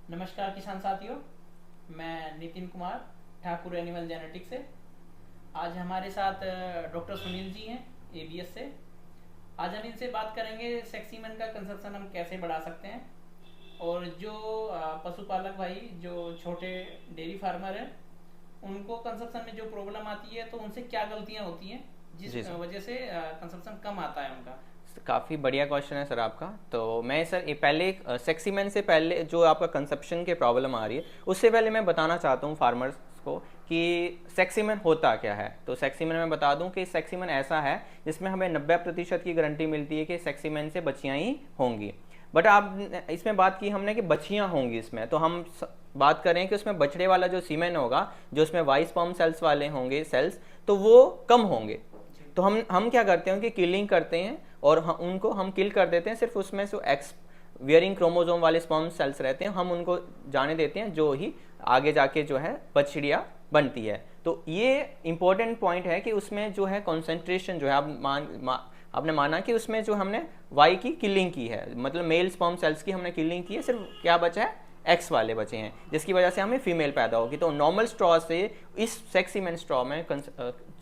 नमस्कार किसान साथियों। मैं नितिन कुमार ठाकुर एनिमल जेनेटिक्स से। आज हमारे साथ डॉक्टर सुनील जी हैं एबीएस से। आज हम इनसे बात करेंगे सेक्सीमन का कंजप्शन हम कैसे बढ़ा सकते हैं, और जो पशुपालक भाई जो छोटे डेयरी फार्मर हैं उनको कंजप्शन में जो प्रॉब्लम आती है तो उनसे क्या गलतियां होती हैं जिस जी सर। वजह से कंजप्शन कम आता है उनका। काफ़ी बढ़िया क्वेश्चन है सर आपका। तो मैं सर ये पहले सेक्सीमेन से पहले जो आपका कंसेप्शन के प्रॉब्लम आ रही है उससे पहले मैं बताना चाहता हूँ फार्मर्स को कि सेक्सीमेन होता क्या है। तो सेक्सीमेन मैं बता दूं कि सेक्सीमेन ऐसा है जिसमें हमें 90% की गारंटी मिलती है कि सेक्सीमेन से बच्चियाँ ही होंगी। बट आप इसमें बात की हमने कि बच्चियाँ होंगी इसमें, तो हम बात करें कि उसमें बछड़े वाला जो सीमेन होगा, जो उसमें वाइस स्पर्म सेल्स वाले होंगे सेल्स, तो वो कम होंगे। तो हम क्या करते हैं कि किलिंग करते हैं और उनको हम किल कर देते हैं। सिर्फ उसमें जो एक्स वियरिंग क्रोमोजोम वाले स्पर्म सेल्स रहते हैं हम उनको जाने देते हैं, जो ही आगे जाके जो है बछड़िया बनती है। तो ये इंपॉर्टेंट पॉइंट है कि उसमें जो है कॉन्सेंट्रेशन जो है आपने माना कि उसमें जो हमने वाई की किलिंग की है, मतलब मेल स्पर्म सेल्स की हमने किलिंग की है, सिर्फ क्या बचा है एक्स वाले बचे हैं, जिसकी वजह से हमें फीमेल पैदा होगी। तो नॉर्मल स्ट्रॉ से इस सेक्सीमेन स्ट्रॉ में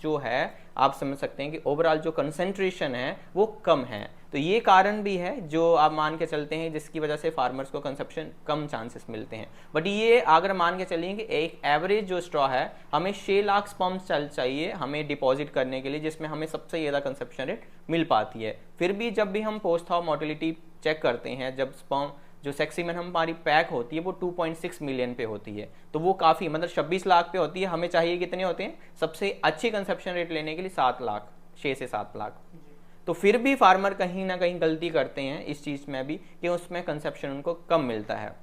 जो है आप समझ सकते हैं कि ओवरऑल जो कंसेंट्रेशन है वो कम है। तो ये कारण भी है जो आप मान के चलते हैं जिसकी वजह से फार्मर्स को कंसेप्शन कम चांसेस मिलते हैं। बट ये अगर मान के चलिए कि एक एवरेज जो स्ट्रॉ है हमें 6 लाख स्पर्म सेल चाहिए हमें डिपॉजिट करने के लिए, जिसमें हमें सबसे ज़्यादा कंसेप्शन रेट मिल पाती है। फिर भी जब भी हम पोस्ट हाउ मोटिलिटी चेक करते हैं, जब स्पर्म जो सेक्सीमेन हमारी पैक होती है वो 2.6 मिलियन पे होती है, तो वो काफ़ी मतलब 26 लाख पे होती है। हमें चाहिए कितने होते हैं सबसे अच्छी कंसेप्शन रेट लेने के लिए? 7 लाख, 6 से 7 लाख। तो फिर भी फार्मर कहीं ना कहीं गलती करते हैं इस चीज़ में भी कि उसमें कंसेप्शन उनको कम मिलता है।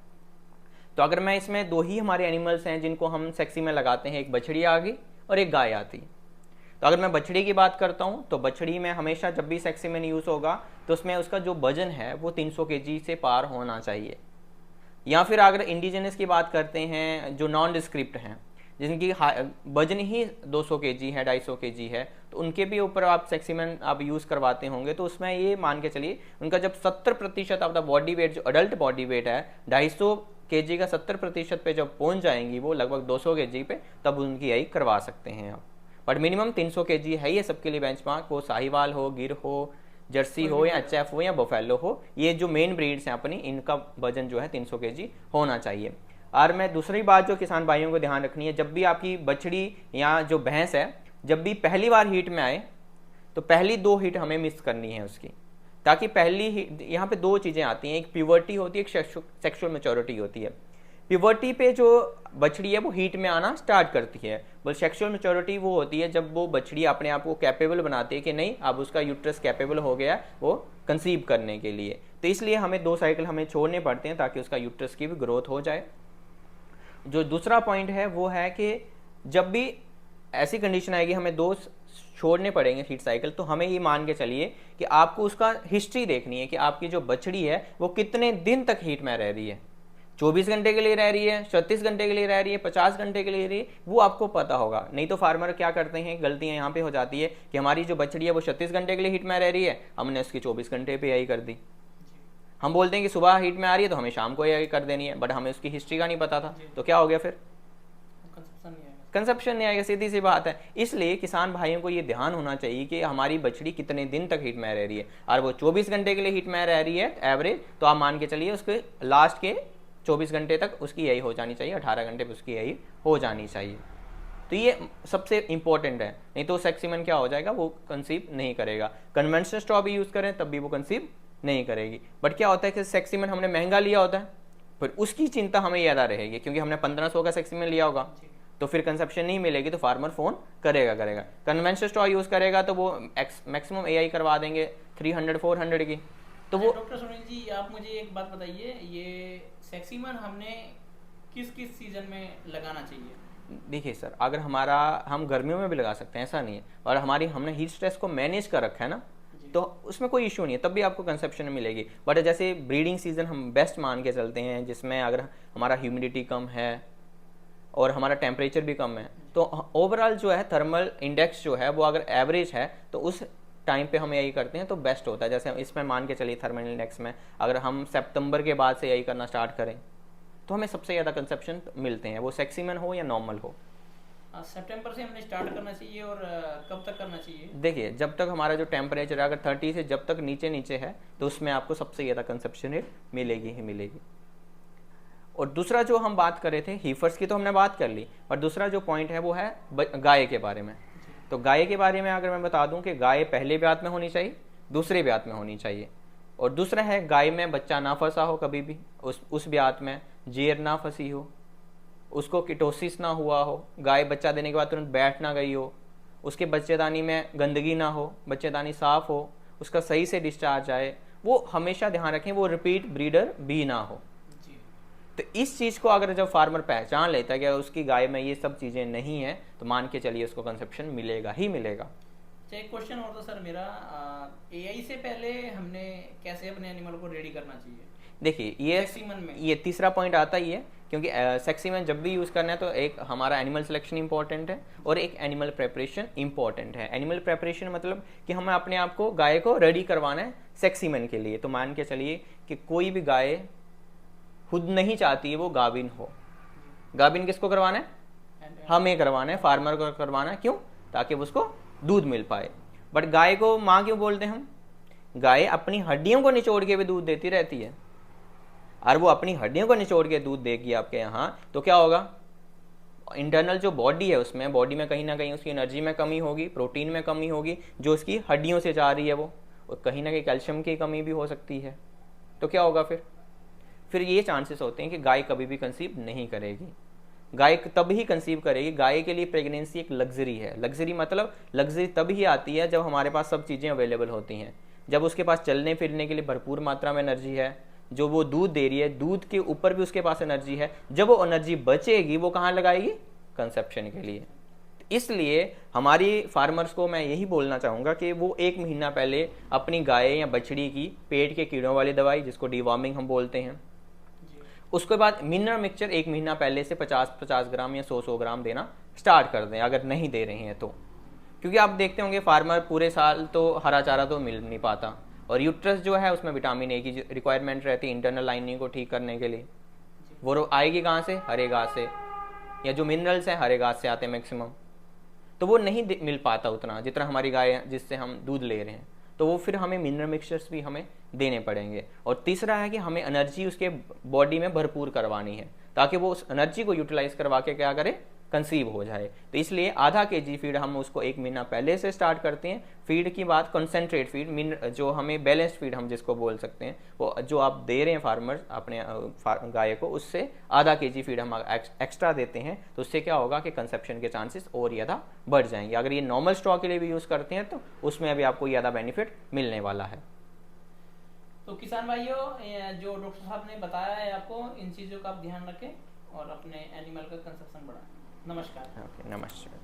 तो अगर मैं इसमें दो ही हमारे एनिमल्स हैं जिनको हम सेक्सी में लगाते हैं, एक बछड़ी आ गई और एक गाय आती। तो अगर मैं बछड़ी की बात करता हूँ तो बछड़ी में हमेशा जब भी सेक्सी में यूज़ होगा तो उसमें उसका जो वजन है वो 300 केजी से पार होना चाहिए। या फिर अगर इंडिजिनस की बात करते हैं जो नॉन डिस्क्रिप्ट हैं, जिनकी वजन ही 200 केजी है, 250 केजी है, तो उनके भी ऊपर आप सेक्सीमेन आप यूज़ करवाते होंगे। तो उसमें ये मान के चलिए उनका जब 70% ऑफ द बॉडी वेट, जो अडल्ट बॉडी वेट है 250 केजी का 70% पे जब पहुंच जाएंगी वो लगभग 200 केजी पे, तब उनकी यही करवा सकते हैं आप। बट मिनिमम 300 केजी है ये सबके लिए बेंचमार्क, वो साहिवाल हो, गिर हो, जर्सी कोई हो भी या ब्रीड हो। एचएफ हो या बफेलो हो, ये जो मेन ब्रीड्स हैं अपनी, इनका वजन जो है 300 केजी होना चाहिए। और मैं दूसरी बात जो किसान भाइयों को ध्यान रखनी है, जब भी आपकी बछड़ी या जो भैंस है जब भी पहली बार हीट में आए तो पहली 2 हीट हमें मिस करनी है उसकी, ताकि पहली यहाँ पे 2 चीज़ें आती हैं, एक प्यूबर्टी होती है, एक सेक्सुअल मेच्योरिटी होती है। प्यूबर्टी पे जो बछड़ी है वो हीट में आना स्टार्ट करती है, बल सेक्सुअल मेच्योरिटी वो होती है जब वो बछड़ी अपने आप को कैपेबल बनाती है कि नहीं अब उसका यूट्रस कैपेबल हो गया वो कंसीव करने के लिए। तो इसलिए हमें 2 साइकिल हमें छोड़ने पड़ते हैं ताकि उसका यूट्रस की भी ग्रोथ हो जाए। जो दूसरा पॉइंट है वो है कि जब भी ऐसी कंडीशन आएगी हमें 2 छोड़ने पड़ेंगे हीट साइकिल, तो हमें ये मान के चलिए कि आपको उसका हिस्ट्री देखनी है कि आपकी जो बछड़ी है वो कितने दिन तक हीट में रह रही है। 24 घंटे के लिए रह रही है, 36 घंटे के लिए रह रही है, 50 घंटे के लिए रही है, वो आपको पता होगा। नहीं तो फार्मर क्या करते हैं, गलतियां यहाँ पे हो जाती है कि हमारी जो बछड़ी है वो 36 घंटे के लिए हीट में रह रही है, हमने उसकी 24 घंटे पे यही कर दी। हम बोलते हैं कि सुबह हीट में आ रही है तो हमें शाम को यही कर देनी है, बट हमें उसकी हिस्ट्री का नहीं पता था, तो क्या हो गया फिर कंजप्शन नहीं आएगा। कंसेप्शन नहीं आएगा, सीधी सी बात है। इसलिए किसान भाइयों को ये ध्यान होना चाहिए कि हमारी बछड़ी कितने दिन तक हीट में रह रही है। और वो 24 घंटे के लिए हीट में रह रही है एवरेज, तो आप मान के चलिए उसके लास्ट के 24 घंटे तक उसकी यही हो जानी चाहिए, 18 घंटे पर उसकी यही हो जानी चाहिए। तो ये सबसे इंपॉर्टेंट है, नहीं तो सेक्सीमन क्या हो जाएगा, वो कंसीव नहीं करेगा। कन्वेंशनल स्ट्रॉ भी यूज़ करें तब भी वो कंसीव नहीं करेगी। बट क्या होता है कि सेक्सीमन हमने महंगा लिया होता है, फिर उसकी चिंता हमें ज़्यादा रहेगी क्योंकि हमने 1500 का सेक्सीमन लिया होगा, तो फिर कंसेप्शन नहीं मिलेगी तो फार्मर फ़ोन करेगा। कन्वेंशनल स्ट्रॉ यूज़ करेगा तो वो मैक्सिमम एआई करवा देंगे 300 400 की। तो अच्छा वो डॉक्टर सुनील जी, आप मुझे एक बात बताइए, ये सेक्सीमन हमने किस किस सीजन में लगाना चाहिए? देखिए सर, अगर हमारा हम गर्मियों में भी लगा सकते हैं ऐसा नहीं है, और हमारी हमने हीट स्ट्रेस को मैनेज कर रखा है ना, जी। तो उसमें कोई इशू नहीं है, तब भी आपको कंसेप्शन मिलेगी। बट जैसे ब्रीडिंग सीजन हम बेस्ट मान के चलते हैं जिसमें अगर हमारा ह्यूमिडिटी कम है और हमारा टेम्परेचर भी कम है, तो ओवरऑल जो है थर्मल इंडेक्स जो है वो अगर एवरेज है तो उस टाइम पे हम यही करते हैं तो बेस्ट होता है। जैसे इसमें मान के चलिए थर्मल इंडेक्स में अगर हम सितंबर के बाद से यही करना स्टार्ट करें तो हमें सबसे ज़्यादा कंसेप्शन मिलते हैं, वो सेक्सीमेन हो या नॉर्मल हो। सितंबर से हमने स्टार्ट करना चाहिए और कब तक करना चाहिए? देखिए, जब तक हमारा जो टेम्परेचर है अगर 30 से जब तक नीचे नीचे है तो उसमें आपको सबसे ज़्यादा कंसेप्शन रेट मिलेगी ही मिलेगी। और दूसरा जो हम बात कर रहे थे, हीफर्स की तो हमने बात कर ली, पर दूसरा जो पॉइंट है वो है गाय के बारे में। तो गाय के बारे में अगर मैं बता दूं कि गाय पहले ब्यात में होनी चाहिए, दूसरे ब्यात में होनी चाहिए। और दूसरा है गाय में बच्चा ना फंसा हो कभी भी, उस ब्यात में जेर ना फंसी हो, उसको कीटोसिस ना हुआ हो, गाय बच्चा देने के बाद तुरंत बैठ ना गई हो, उसके बच्चेदानी में गंदगी ना हो, बच्चेदानी साफ हो, उसका सही से डिस्चार्ज आए, वो हमेशा ध्यान रखें वो रिपीट ब्रीडर भी ना हो। तो इस चीज़ को अगर जब फार्मर पहचान लेता है कि उसकी गाय में ये सब चीज़ें नहीं है तो मान के चलिए उसको कंसेप्शन मिलेगा ही मिलेगा। एक क्वेश्चन और था सर मेरा, एआई से पहले हमने कैसे अपने एनिमल को रेडी करना चाहिए? देखिए ये तीसरा पॉइंट आता ही है, क्योंकि सेक्सीमेन जब भी यूज़ करना है तो एक हमारा एनिमल सिलेक्शन इंपॉर्टेंट है और एक एनिमल प्रेपरेशन इंपॉर्टेंट है। एनिमल प्रेपरेशन मतलब कि हमें अपने आप को गाय को रेडी करवाना है सेक्सीमेन के लिए। तो मान के चलिए कि कोई भी गाय खुद नहीं चाहती है वो गाभिन हो। गाभिन किसको करवाना है? हमें करवाना है, फार्मर को करवाना है। क्यों? ताकि उसको दूध मिल पाए। बट गाय को माँ क्यों बोलते हैं हम? गाय अपनी हड्डियों को निचोड़ के भी दूध देती रहती है, और वो अपनी हड्डियों को निचोड़ के दूध देगी आपके यहाँ तो क्या होगा? इंटरनल जो बॉडी है उसमें, बॉडी में कहीं ना कहीं उसकी एनर्जी में कमी होगी, प्रोटीन में कमी होगी जो उसकी हड्डियों से जा रही है वो, और कहीं ना कहीं कैल्शियम की कमी भी हो सकती है। तो क्या होगा फिर ये चांसेस होते हैं कि गाय कभी भी कंसीव नहीं करेगी। गाय तब ही कंसीव करेगी। गाय के लिए प्रेगनेंसी एक लग्जरी है। लग्जरी मतलब लग्जरी तब ही आती है जब हमारे पास सब चीज़ें अवेलेबल होती हैं, जब उसके पास चलने फिरने के लिए भरपूर मात्रा में एनर्जी है, जो वो दूध दे रही है, दूध के ऊपर भी उसके पास एनर्जी है। जब वो एनर्जी बचेगी वो कहाँ लगाएगी? कंसेप्शन के लिए। इसलिए हमारी फार्मर्स को मैं यही बोलना चाहूँगा कि वो 1 महीना पहले अपनी गाय या बछड़ी की पेट के कीड़ों वाली दवाई, जिसको डिवॉर्मिंग हम बोलते हैं, उसके बाद मिनरल मिक्सचर 1 महीना पहले से 50-50 ग्राम या 100-100 ग्राम देना स्टार्ट कर दें अगर नहीं दे रहे हैं तो। क्योंकि आप देखते होंगे फार्मर पूरे साल तो हरा चारा तो मिल नहीं पाता, और यूट्रस जो है उसमें विटामिन ए की रिक्वायरमेंट रहती है इंटरनल लाइनिंग को ठीक करने के लिए। वो आएगी कहाँ से? हरे घास से, या जो मिनरल्स हैं हरे घास से आते हैं मैक्सिमम। तो वो नहीं मिल पाता उतना जितना हमारी गाय जिससे हम दूध ले रहे हैं, तो वो फिर हमें मिनरल मिक्सचर्स भी हमें देने पड़ेंगे। और तीसरा है कि हमें एनर्जी उसके बॉडी में भरपूर करवानी है ताकि वो उस एनर्जी को यूटिलाइज करवा के क्या करे? कंसीव हो जाए। तो इसलिए आधा kg फीड हम उसको 1 महीना पहले से स्टार्ट करते हैं। फीड की बात कंसेंट्रेट फीड, जो हमें बैलेंस्ड फीड हम जिसको बोल सकते हैं, वो जो आप दे रहे हैं फार्मर्स अपने गाय को, उससे आधा kg फीड हम एक्स्ट्रा देते हैं। तो उससे क्या होगा कि कंसेप्शन के चांसेस और ज़्यादा बढ़ जाएंगे। अगर ये नॉर्मल स्टॉक के लिए भी यूज़ करते हैं तो उसमें अभी आपको ज़्यादा बेनिफिट मिलने वाला है। तो किसान भाइयों, जो डॉक्टर साहब ने बताया है आपको, इन चीज़ों का आप ध्यान रखें और अपने एनिमल का कंसेप्शन बढ़ाएं। नमस्कार। ओके, नमस्कार।